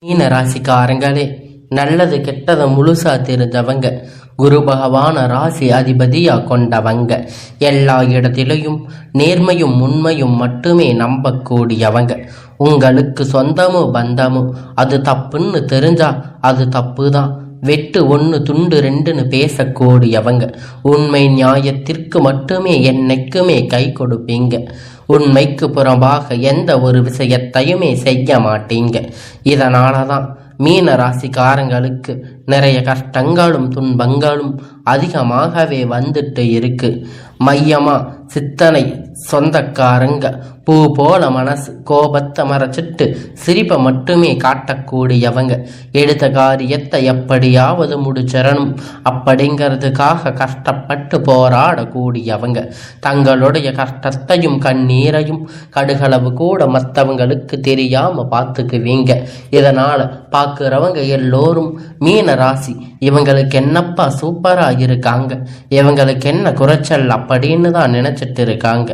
மீன ராசிக்காரங்களே, நல்லது கெட்டதை முழுசா தெரிஞ்சவங்க, குரு பகவான ராசி அதிபதியா கொண்டவங்க, எல்லா இடத்திலையும் நேர்மையும் உண்மையும் மட்டுமே நம்பக்கூடியவங்க. உங்களுக்கு சொந்தமோ பந்தமோ அது தப்புன்னு தெரிஞ்சா அது தப்பு தான். வெட்டு ஒன்று துண்டு ரெண்டுன்னு பேசக்கூடியவங்க. உண்மை நியாயத்திற்கு மட்டுமே என்னைக்குமே கை கொடுப்பீங்க. உண்மைக்கு புறம்பாக எந்த ஒரு விஷயத்தையுமே செய்ய மாட்டீங்க. இதனால தான் மீன ராசிக்காரங்களுக்கு நிறைய கஷ்டங்களும் துன்பங்களும் அதிகமாகவே வந்துட்டு இருக்கு. மையமா சித்தனை சொந்தக்காரங்க, பூ போல மனசு, கோபத்தை மறைச்சிட்டு சிரிப்பை மட்டுமே காட்டக்கூடியவங்க. எடுத்த காரியத்தை எப்படியாவது முடிச்சிடணும் அப்படிங்கிறதுக்காக கஷ்டப்பட்டு போராடக்கூடியவங்க. தங்களுடைய கஷ்டத்தையும் கண்ணீரையும் கடுகளவு கூட மற்றவங்களுக்கு தெரியாம பார்த்துக்குவீங்க. இதனால பார்க்குறவங்க எல்லோரும் மீன ராசி இவங்களுக்கு என்னப்பா சூப்பரா இருக்காங்க, இவங்களுக்கு என்ன குறைச்சல் அப்படின்னு தான் நினைச்சிட்டு இருக்காங்க.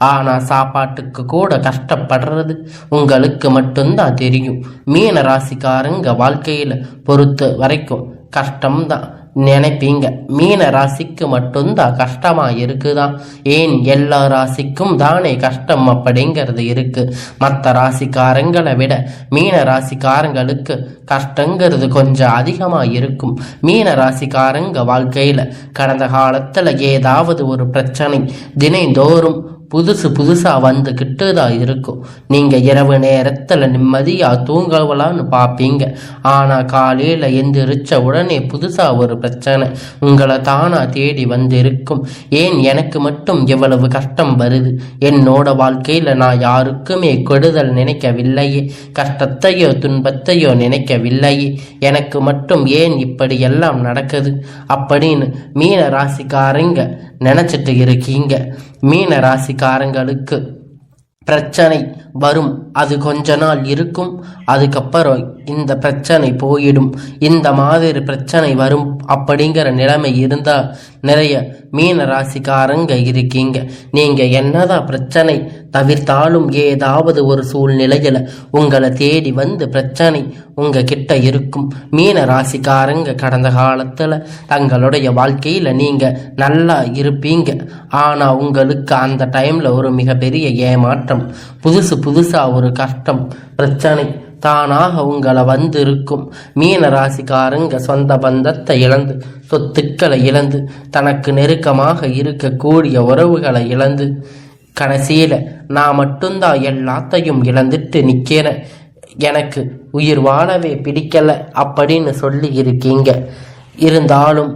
ஆனா சாப்பாட்டுக்கு கூட கஷ்டப்படுறது உங்களுக்கு மட்டும்தான் தெரியும். மீன ராசிக்காரங்க வாழ்க்கையில பொறுத்த வரைக்கும் கஷ்டம்தான் நினைப்பீங்க. மீன ராசிக்கு மட்டும்தான் கஷ்டமா இருக்குதான்? ஏன் எல்லா ராசிக்கும் தானே கஷ்டம் அப்படிங்கிறது இருக்கு. மற்ற ராசிக்காரங்களை விட மீன ராசிக்காரங்களுக்கு கஷ்டங்கிறது கொஞ்சம் அதிகமா இருக்கும். மீன ராசிக்காரங்க வாழ்க்கையில கடந்த காலத்துல ஏதாவது ஒரு பிரச்சனை தினைந்தோறும் புதுசா வந்துக்கிட்டு தான் இருக்கும். நீங்க இரவு நேரத்துல நிம்மதியா தூங்கலான்னு பார்ப்பீங்க. ஆனா காலையில எந்திரிச்ச உடனே புதுசா ஒரு பிரச்சனை உங்களை தானா தேடி வந்திருக்கும். ஏன் எனக்கு மட்டும் எவ்வளவு கஷ்டம் வருது? என்னோட வாழ்க்கையில நான் யாருக்குமே கெடுதல் நினைக்கவில்லையே, கஷ்டத்தையோ துன்பத்தையோ நினைக்கவில்லையே, எனக்கு மட்டும் ஏன் இப்படி எல்லாம் நடக்குது அப்படின்னு மீன ராசிக்காரங்க நினைச்சிட்டு இருக்கீங்க. மீன ராசிக்காரங்களுக்கு பிரச்சனை வரும், அது கொஞ்ச நாள் இருக்கும், அதுக்கப்புறம் இந்த பிரச்சனை போயிடும். இந்த மாதிரி பிரச்சனை வரும் அப்படிங்கிற நிலைமை இருந்தால் நிறைய மீன ராசிக்காரங்க இருக்கீங்க. நீங்க என்னதான் பிரச்சனை தவிர்த்தாலும் ஏதாவது ஒரு சூழ்நிலையில உங்களை தேடி வந்து பிரச்சனை உங்க கிட்ட இருக்கும். மீன ராசிக்காரங்க கடந்த காலத்துல தங்களுடைய வாழ்க்கையில நீங்க நல்லா இருப்பீங்க. ஆனா உங்களுக்கு அந்த டைம்ல ஒரு மிகப்பெரிய ஏமாற்றம், புதுசா ஒரு கஷ்டம் பிரச்சனை தானாக உங்களை வந்திருக்கும். மீன ராசிக்காரங்க சொந்த பந்தத்தை இழந்து, சொத்துக்களை இழந்து, தனக்கு நெருக்கமாக இருக்கக்கூடிய உறவுகளை இழந்து, கடைசியில நான் மட்டும்தான் எல்லாத்தையும் இழந்துட்டு நிக்கிறேன், எனக்கு உயிர் வாழவே பிடிக்கல அப்படின்னு சொல்லி இருக்கீங்க. இருந்தாலும்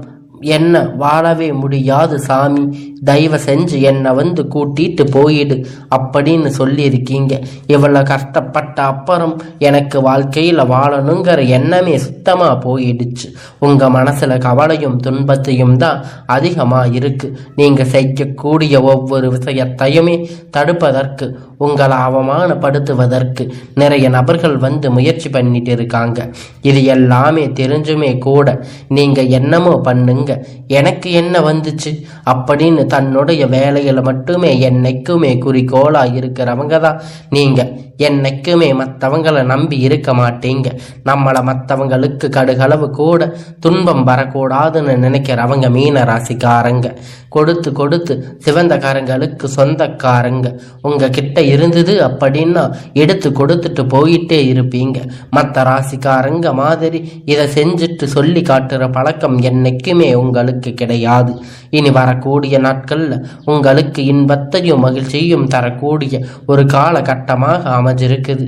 என்ன வாழவே முடியாது சாமி, தயவு செஞ்சு என்னை வந்து கூட்டிட்டு போயிடு அப்படின்னு சொல்லி இருக்கீங்க. இவ்வளோ கஷ்டப்பட்ட அப்புறம் எனக்கு வாழ்க்கையில் வாழணுங்கிற எண்ணமே சுத்தமாக போயிடுச்சு. உங்கள் மனசில் கவலையும் துன்பத்தையும் தான் அதிகமாக இருக்கு. நீங்கள் செய்யக்கூடிய ஒவ்வொரு விஷயத்தையுமே தடுப்பதற்கு, உங்களை அவமானப்படுத்துவதற்கு நிறைய நபர்கள் வந்து முயற்சி பண்ணிட்டு இருக்காங்க. இது எல்லாமே தெரிஞ்சுமே கூட நீங்கள் என்னமோ பண்ணுங்க, எனக்கு என்ன வந்துச்சு அப்படின்னு தன்னுடைய வேலையில மட்டுமே என்னைக்குமே குறிக்கோளா இருக்கிறவங்க தான் நீங்க. என்னைக்குமே மற்றவங்களை நம்பி இருக்க மாட்டீங்க. நம்மளை மற்றவங்களுக்கு கடுகளவு கூட துன்பம் வரக்கூடாதுன்னு நினைக்கிறவங்க மீன ராசிக்காரங்க. கொடுத்து சிவந்தக்காரங்களுக்கு சொந்தக்காரங்க. உங்க கிட்ட இருந்தது அப்படின்னா எடுத்து கொடுத்துட்டு போயிட்டே இருப்பீங்க. மற்ற ராசிக்காரங்க மாதிரி இதை செஞ்சுட்டு சொல்லி காட்டுற பழக்கம் என்னைக்குமே உங்களுக்கு கிடையாது. இனி வரக்கூடிய நாட்கள்ல உங்களுக்கு இன்பத்தையும் மகிழ்ச்சியும் தரக்கூடிய ஒரு காலகட்டமாக அமைஞ்சிருக்குது.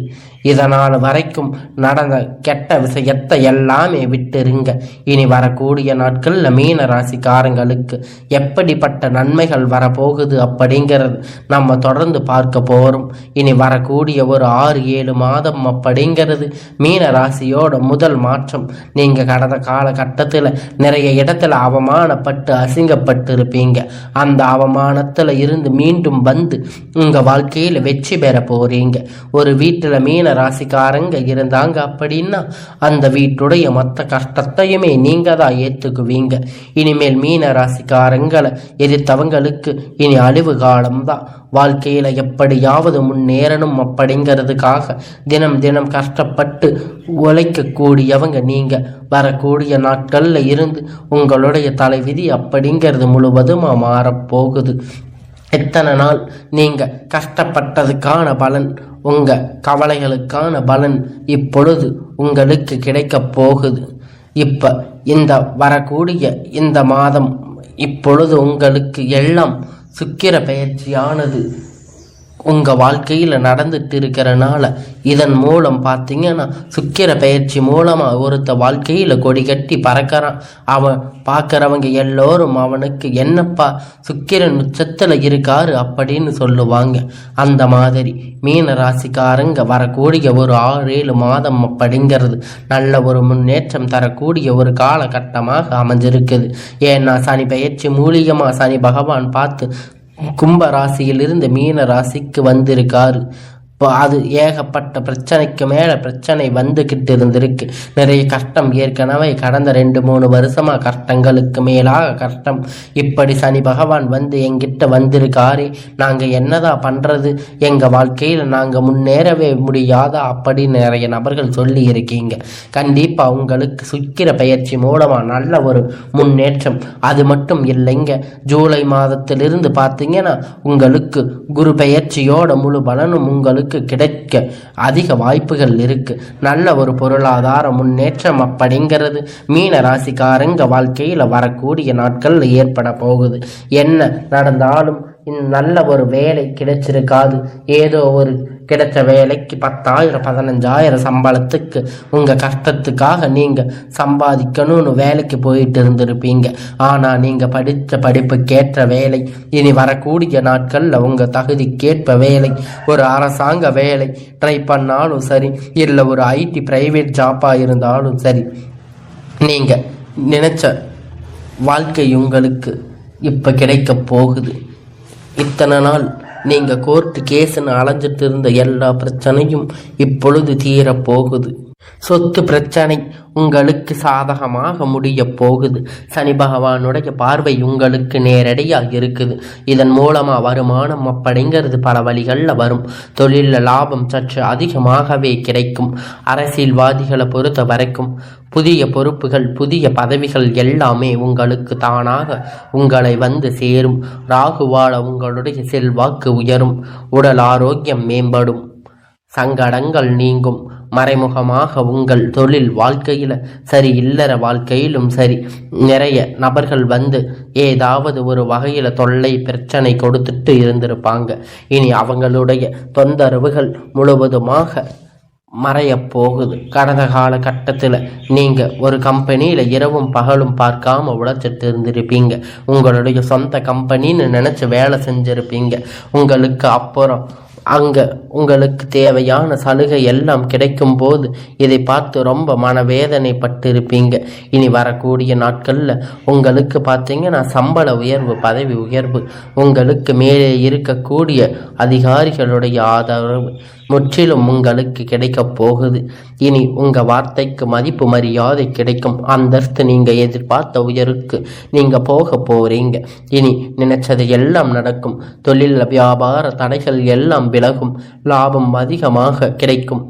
இதனால் வரைக்கும் நடந்த கெட்ட விஷயத்தை எல்லாமே விட்டுருங்க. இனி வரக்கூடிய நாட்கள்ல மீன ராசிக்காரங்களுக்கு எப்படிப்பட்ட நன்மைகள் வரப்போகுது அப்படிங்கிறது நம்ம தொடர்ந்து பார்க்க போறோம். இனி வரக்கூடிய ஒரு 6-7 மாதம் அப்படிங்கிறது மீன ராசியோட முதல் மாற்றம். நீங்க கடந்த காலகட்டத்தில் நிறைய இடத்துல அவமானப்பட்டு அசிங்கப்பட்டு இருப்பீங்க. அந்த அவமானத்துல இருந்து மீண்டும் வந்து உங்க வாழ்க்கையில வெற்றி பெற போறீங்க. ஒரு வீட்டுல மீன ராசிக்காரங்க இருந்தாங்க அப்படின்னா அந்த வீட்டுடைய மொத்த கஷ்டத்தையுமே நீங்க தான் ஏத்துக்குவீங்க. இனிமேல் மீன ராசிக்காரங்களை எதிர்த்தவங்களுக்கு இனி அழிவு காலம்தான். வாழ்க்கையில எப்படியாவது முன்னேறணும் அப்படிங்கிறதுக்காக தினம் தினம் கஷ்டப்பட்டு உழைக்கக்கூடியவங்க நீங்க. வரக்கூடிய நாட்கள்ல இருந்து உங்களுடைய தலைவிதி அப்படிங்கிறது முழுவதுமா மாறப்போகுது. எத்தனை நாள் நீங்க கஷ்டப்பட்டதுக்கான பலன், உங்க கவலைகளுக்கான பலன் இப்பொழுது உங்களுக்கு கிடைக்க போகுது. இப்ப இந்த வரக்கூடிய இந்த மாதம் இப்பொழுது உங்களுக்கு எல்லாம் சுக்கிர பெயர்ச்சியானது உங்கள் வாழ்க்கையில் நடந்துட்டு இருக்கிறனால இதன் மூலம் பார்த்தீங்கன்னா சுக்கிர பெயர்ச்சி மூலமாக ஒருத்த வாழ்க்கையில் கொடி கட்டி பறக்கிறான். அவன் பார்க்குறவங்க எல்லோரும் அவனுக்கு என்னப்பா சுக்கிரன் உச்சத்தில் இருக்காரு அப்படின்னு சொல்லுவாங்க. அந்த மாதிரி மீன ராசிக்காரங்க வரக்கூடிய ஒரு 6-7 மாதம் அப்படிங்கிறது நல்ல ஒரு முன்னேற்றம் தரக்கூடிய ஒரு காலகட்டமாக அமைஞ்சிருக்குது. ஏன்னா சனி பெயர்ச்சி மூலியமாக சனி பகவான் பார்த்து கும்ப ராசியிலிருந்து மீன ராசிக்கு வந்திருக்காரு. இப்போ அது ஏகப்பட்ட பிரச்சனைக்கு மேலே பிரச்சனை வந்துக்கிட்டு இருந்திருக்கு. நிறைய கஷ்டம் ஏற்கனவே கடந்த 2-3 வருஷமாக கஷ்டங்களுக்கு மேலாக கஷ்டம். இப்படி சனி பகவான் வந்து எங்கிட்ட வந்திருக்காரு, நாங்கள் என்னதான் பண்ணுறது, எங்கள் வாழ்க்கையில் நாங்கள் முன்னேறவே முடியாதா அப்படின்னு நிறைய நபர்கள் சொல்லி இருக்கீங்க. கண்டிப்பாக உங்களுக்கு சுக்கிர பெயர்ச்சி மூலமாக நல்ல ஒரு முன்னேற்றம். அது மட்டும் இல்லைங்க, ஜூலை மாதத்திலிருந்து பார்த்தீங்கன்னா உங்களுக்கு குரு பெயர்ச்சியோட முழு பலனும் உங்களுக்கு கிடைக்க அதிக வாய்ப்புகள் இருக்கு. நல்ல ஒரு பொருளாதார முன்னேற்றம் அப்படிங்கிறது மீன ராசிக்காரங்க வாழ்க்கையில் வரக்கூடிய நாட்கள்ல ஏற்பட போகுது. என்ன நடந்தாலும் நல்ல ஒரு வேலை கிடைச்சிருக்காது. ஏதோ ஒரு கிடைச்ச வேலைக்கு 10,000 15,000 சம்பளத்துக்கு உங்கள் கஷ்டத்துக்காக நீங்கள் சம்பாதிக்கணும்னு வேலைக்கு போயிட்டு இருந்திருப்பீங்க. ஆனால் நீங்கள் படித்த படிப்புக்கேற்ற வேலை, இனி வரக்கூடிய நாட்களில் உங்கள் தகுதிக்கேற்ப வேலை, ஒரு அரசாங்க வேலை ட்ரை பண்ணாலும் சரி, இல்லை ஒரு ஐடி பிரைவேட் ஜாப்பாக இருந்தாலும் சரி, நீங்கள் நினச்ச வாழ்க்கை உங்களுக்கு இப்போ கிடைக்க போகுது. இத்தனை நாள் நீங்கள் கோர்ட்டு கேஸுன்னு அலைஞ்சிட்டு இருந்த எல்லா பிரச்சனையும் இப்பொழுது தீரப்போகுது. சொத்து பிரச்சனை உங்களுக்கு சாதகமாக முடிய போகுது. சனி பகவானுடைய பார்வை உங்களுக்கு நேரடியாக இருக்குது. இதன் மூலமாக வருமானம் அப்படிங்கிறது பல வழிகளில் வரும். தொழிலில் லாபம் சற்று அதிகமாகவே கிடைக்கும். அரசியல்வாதிகளை பொறுத்த வரைக்கும் புதிய பொறுப்புகள், புதிய பதவிகள் எல்லாமே உங்களுக்கு தானாக உங்களை வந்து சேரும். ராகுவால உங்களுடைய செல்வாக்கு உயரும். உடல் ஆரோக்கியம் மேம்படும். சங்கடங்கள் நீங்கும். மறைமுகமாக உங்கள் தொழில் வாழ்க்கையில் சரி, இல்லற வாழ்க்கையிலும் சரி, நிறைய நபர்கள் வந்து ஏதாவது ஒரு வகையில் தொல்லை பிரச்சனை கொடுத்துட்டு இருந்திருப்பாங்க. இனி அவங்களுடைய தொந்தரவுகள் முழுவதுமாக மறைய போகுது. கடந்த காலகட்டத்தில் நீங்கள் ஒரு கம்பெனியில் இரவும் பகலும் பார்க்காம உழைச்சிட்டு இருந்திருப்பீங்க. உங்களுடைய சொந்த கம்பெனின்னு நினச்சி வேலை செஞ்சுருப்பீங்க. உங்களுக்கு அப்புறம் அங்கே உங்களுக்கு தேவையான சலுகை எல்லாம் கிடைக்கும் போது இதை பார்த்து ரொம்ப மனவேதனைப்பட்டு இருப்பீங்க. இனி வரக்கூடிய நாட்களில் உங்களுக்கு பார்த்தீங்கன்னா சம்பள உயர்வு, பதவி உயர்வு, உங்களுக்கு மேலே இருக்கக்கூடிய அதிகாரிகளுடைய ஆதரவு முற்றிலும் உங்களுக்கு கிடைக்க போகுது. இனி உங்கள் வார்த்தைக்கு மதிப்பு மரியாதை கிடைக்கும். அந்தஸ்து நீங்கள் எதிர்பார்த்த உயருக்கு நீங்கள் போக போகிறீங்க. இனி நினைச்சது எல்லாம் நடக்கும். தொழில் வியாபார தடைகள் எல்லாம் விலகும். லாபம் அதிகமாக கிடைக்கும்.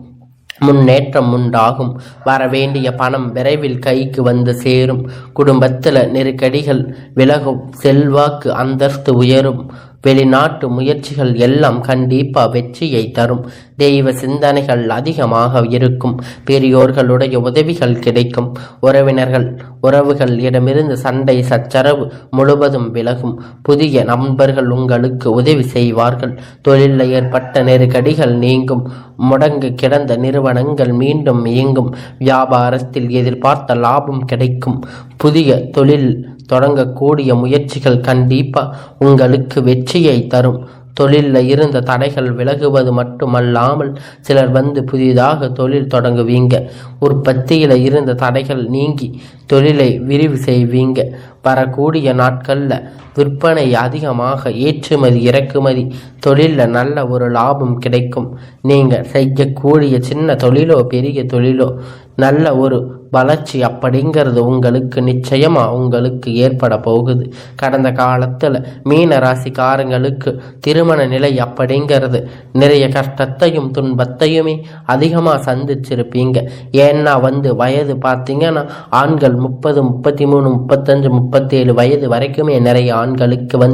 முன்னேற்றம் உண்டாகும். வரவேண்டிய பணம் விரைவில் கைக்கு வந்து சேரும். குடும்பத்தில் நெருக்கடிகள் விலகும். செல்வாக்கு அந்தஸ்து உயரும். வெளிநாட்டு முயற்சிகள் எல்லாம் கண்டிப்பாக வெற்றியை தரும். தெய்வ சிந்தனைகள் அதிகமாக இருக்கும். பெரியோர்களுடைய உதவிகள் கிடைக்கும். உறவுகள் இடமிருந்து சண்டை சச்சரவு முழுவதும் விலகும். புதிய நண்பர்கள் உங்களுக்கு உதவி செய்வார்கள். தொழிலில் ஏற்பட்ட நெருக்கடிகள் நீங்கும். முடங்கு கிடந்த நிறுவனங்கள் மீண்டும் இயங்கும். வியாபாரத்தில் எதிர்பார்த்த லாபம் கிடைக்கும். புதிய தொழில் தொடங்கக்கூடிய முயற்சிகள் கண்டிப்பாக உங்களுக்கு வெற்றியை தரும். தொழிலில் இருந்த தடைகள் விலகுவது மட்டுமல்லாமல் சிலர் வந்து புதிதாக தொழில் தொடங்குவீங்க. உற்பத்தியில் இருந்த தடைகள் நீங்கி தொழிலை விரிவு செய்வீங்க. வரக்கூடிய நாட்களில் விற்பனை அதிகமாக, ஏற்றுமதி இறக்குமதி தொழிலில் நல்ல ஒரு லாபம் கிடைக்கும். நீங்கள் செய்யக்கூடிய சின்ன தொழிலோ பெரிய தொழிலோ நல்ல ஒரு வளர்ச்சி அப்படிங்கிறது உங்களுக்கு நிச்சயமாக உங்களுக்கு ஏற்பட போகுது. கடந்த காலத்தில் மீன ராசிக்காரங்களுக்கு திருமண நிலை அப்படிங்கிறது நிறைய கஷ்டத்தையும் துன்பத்தையுமே அதிகமாக சந்திச்சிருப்பீங்க. ஏன்னா வயது பார்த்தீங்கன்னா ஆண்கள் 30, 33, 35, 37 வயது வரைக்குமே நிறைய ஆண்களுக்கு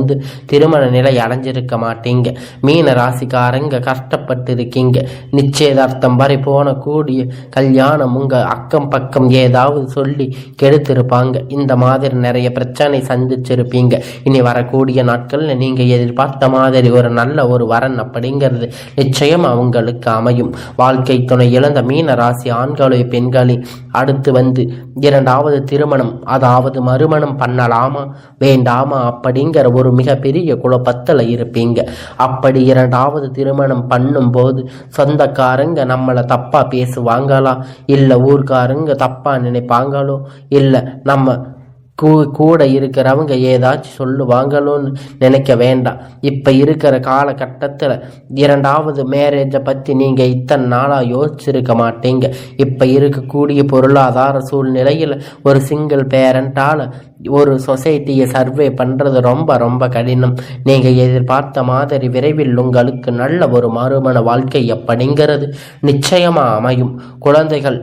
திருமண நிலை அடைஞ்சிருக்க மாட்டீங்க. மீன ராசிக்காரங்க கஷ்டப்பட்டு இருக்கீங்க. நிச்சயதார்த்தம் வரை போன கூடிய கல்யாணம் உங்க அக்கம் பக்கம் ஏதாவது சொல்லி கெடுத்திருப்பாங்க. இந்த மாதிரி நிறைய பிரச்சனை சந்திச்சிருப்பீங்க. இனி வரக்கூடிய நாட்கள்ல நீங்க எதிர்பார்த்த மாதிரி ஒரு நல்ல ஒரு வரன் அப்படிங்கிறது நிச்சயம் அவங்களுக்கு அமையும். வாழ்க்கை துணை இழந்த மீன ராசி ஆண்களோ பெண்களே அடுத்து இரண்டாவது திருமணம், அதாவது மறுமணம் பண்ணலாமா வேண்டாமா அப்படிங்கிற ஒரு மிகப்பெரிய குழப்பத்தில் இருப்பீங்க. அப்படி இரண்டாவது திருமணம் பண்ணும் போது சொந்தக்காரங்க நம்மளை தப்பா பேசுவாங்களா, இல்லை ஊர்க்காரங்க தப்பா நினைப்பாங்களோ, இல்லை நம்ம கூட இருக்கிறவங்க ஏதாச்சும் சொல்லுவாங்களோன்னு நினைக்க வேண்டாம். இப்போ இருக்கிற காலகட்டத்தில் இரண்டாவது மேரேஜை பற்றி நீங்கள் இத்தனை நாளாக யோசிச்சிருக்க மாட்டீங்க. இப்போ இருக்கக்கூடிய பொருளாதார சூழ்நிலையில் ஒரு சிங்கிள் பேரண்டால் ஒரு சொசைட்டியை சர்வே பண்ணுறது ரொம்ப ரொம்ப கடினம். நீங்கள் எதிர்பார்த்த மாதிரி விரைவில் உங்களுக்கு நல்ல ஒரு மறுமண வாழ்க்கை அப்படிங்கிறது நிச்சயமாக அமையும். குழந்தைகள்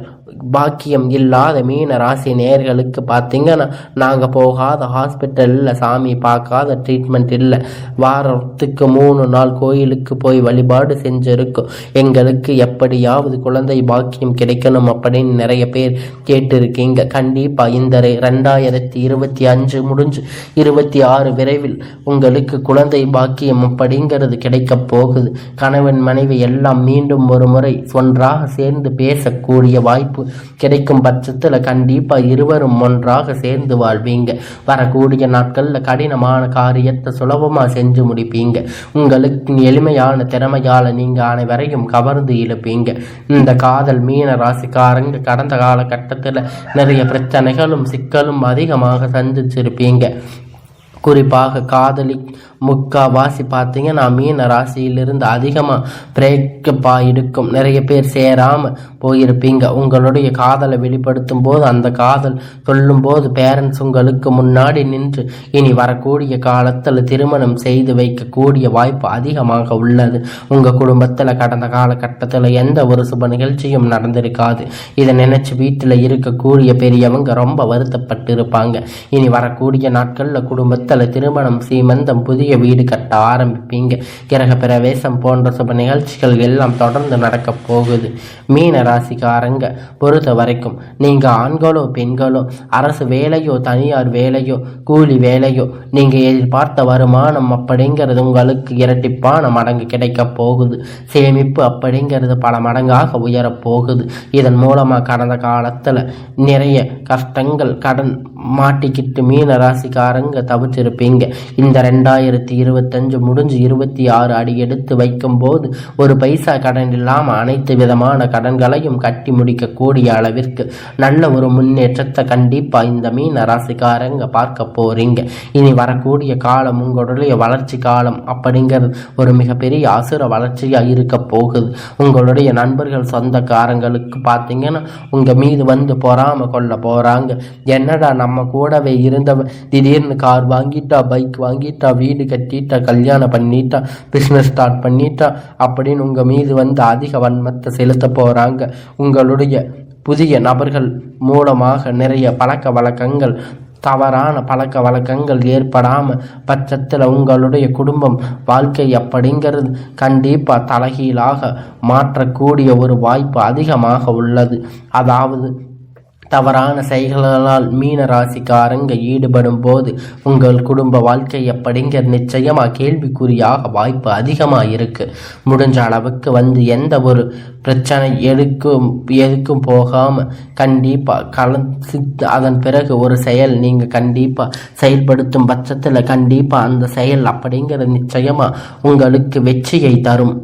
பாக்கியம் இல்லாத மீன ராசி நேயர்களுக்கு பார்த்தீங்கன்னா நாங்கள் போகாத ஹாஸ்பிட்டல் இல்லை, சாமி பார்க்காத ட்ரீட்மெண்ட் இல்லை, வாரத்துக்கு 3 நாள் கோயிலுக்கு போய் வழிபாடு செஞ்சுருக்கோம், எங்களுக்கு எப்படியாவது குழந்தை பாக்கியம் கிடைக்கணும் அப்படின்னு நிறைய பேர் கேட்டிருக்கீங்க. கண்டிப்பாக இந்த 2025 முடிஞ்சு 26 விரைவில் உங்களுக்கு குழந்தை பாக்கியம் அப்படிங்கிறது கிடைக்க போகுது. கணவன் மனைவி எல்லாம் மீண்டும் ஒரு முறை ஒன்றாக சேர்ந்து பேசக்கூடிய வாய்ப்பு கிடைக்கும் பட்சத்தில் கண்டிப்பாக இருவரும் ஒன்றாக சேர்ந்து வாழ்வீங்க. வரக்கூடிய நாட்களில் கடினமான காரியத்தை சுலபமாக செஞ்சு முடிப்பீங்க. உங்களுக்கு எளிமையான திறமையால் நீங்கள் அனைவரையும் கவர்ந்து இழுப்பீங்க. இந்த காதல் மீன ராசிக்காரங்க கடந்த காலகட்டத்தில் நிறைய பிரச்சனைகளும் சிக்கலும் அதிகமாக சந்திச்சிருப்பீங்க. குறிப்பாக காதலி முக்காவாசி பார்த்தீங்கன்னா மீன ராசியிலிருந்து அதிகமாக பிரேக்கப் ஆகிருக்கும். நிறைய பேர் சேராமல் போயிருப்பீங்க. உங்களுடைய காதலை வெளிப்படுத்தும் போது அந்த காதல் சொல்லும்போது பேரண்ட்ஸ் உங்களுக்கு முன்னாடி நின்று இனி வரக்கூடிய காலத்தில் திருமணம் செய்து வைக்கக்கூடிய வாய்ப்பு அதிகமாக உள்ளது. உங்கள் குடும்பத்தில் கடந்த காலகட்டத்தில் எந்த ஒரு சுப நிகழ்ச்சியும் நடந்திருக்காது. இதை நினைச்சு வீட்டில் இருக்கக்கூடிய பெரியவங்க ரொம்ப வருத்தப்பட்டு இருப்பாங்க. இனி வரக்கூடிய நாட்களில் குடும்பத்தில் திருமணம், சீமந்தம், புதிய வீடு கட்ட ஆரம்பிப்பீங்க. கிரக பிரவேசம் போன்ற சுப நிகழ்ச்சிகள் எல்லாம் தொடர்ந்து நடக்க போகுது. மீன ராசிக்காரங்க பொறுத்த வரைக்கும் நீங்க ஆண்களோ பெண்களோ, அரசு வேலையோ தனியார் வேலையோ கூலி வேலையோ, நீங்க எதிர்பார்த்த வருமானம் அப்படிங்கிறது உங்களுக்கு இரட்டிப்பான மடங்கு கிடைக்க போகுது. சேமிப்பு அப்படிங்கிறது பல மடங்காக உயரப் போகுது. இதன் மூலமா கடந்த காலத்துல நிறைய கஷ்டங்கள் கடன் மாட்டிக்கிட்டு மீன ராசிக்காரங்க தவிச்சிருப்பீங்க. இந்த 2025 முடிஞ்சு 26 அடி எடுத்து வைக்கும் போது ஒரு பைசா கடன் இல்லாமல் அனைத்து விதமான கடன்களையும் கட்டி முடிக்கக்கூடிய அளவிற்கு நல்ல ஒரு முன்னேற்றத்தை கண்டிப்பா இந்த மீன ராசிக்காரங்க பார்க்க போறீங்க. இனி வரக்கூடிய காலம் உங்களுடைய வளர்ச்சி காலம் அப்படிங்கிறது ஒரு மிகப்பெரிய அசுர வளர்ச்சியா இருக்க போகுது. உங்களுடைய நண்பர்கள் சொந்தக்காரங்களுக்கு பார்த்தீங்கன்னா உங்க மீது பொறாம கொள்ள போறாங்க. என்னடா நம்ம கூடவே இருந்தவன் திடீர்னு கார் வாங்கிட்டா, பைக் வாங்கிட்டா, வீடு கட்டிட்டா, கல்யாணம் பண்ணிட்டா, பிஸ்னஸ் ஸ்டார்ட் பண்ணிட்டா அப்படின்னு உங்க மீது அதிக வன்மத்தை செலுத்த போறாங்க. உங்களுடைய புதிய நபர்கள் மூலமாக நிறைய பழக்க வழக்கங்கள், தவறான பழக்க வழக்கங்கள் ஏற்படாமல் பட்சத்தில் உங்களுடைய குடும்பம் வாழ்க்கை அப்படிங்கிறது கண்டிப்பாக தலைகீழாக மாற்றக்கூடிய ஒரு வாய்ப்பு அதிகமாக உள்ளது. அதாவது தவறான செயல்களால் மீன ராசிக்காரங்க ஈடுபடும் போது உங்கள் குடும்ப வாழ்க்கை அப்படிங்கிற நிச்சயமாக கேள்விக்குறியாக வாய்ப்பு அதிகமாக இருக்கு. முடிஞ்ச அளவுக்கு எந்த ஒரு பிரச்சனை எதுக்கும் போகாமல் கண்டிப்பாக அதன் பிறகு ஒரு செயல் நீங்கள் கண்டிப்பாக செயல்படுத்தும் பட்சத்தில் கண்டிப்பாக அந்த செயல் அப்படிங்கிற நிச்சயமாக உங்களுக்கு வெற்றியை தரும்.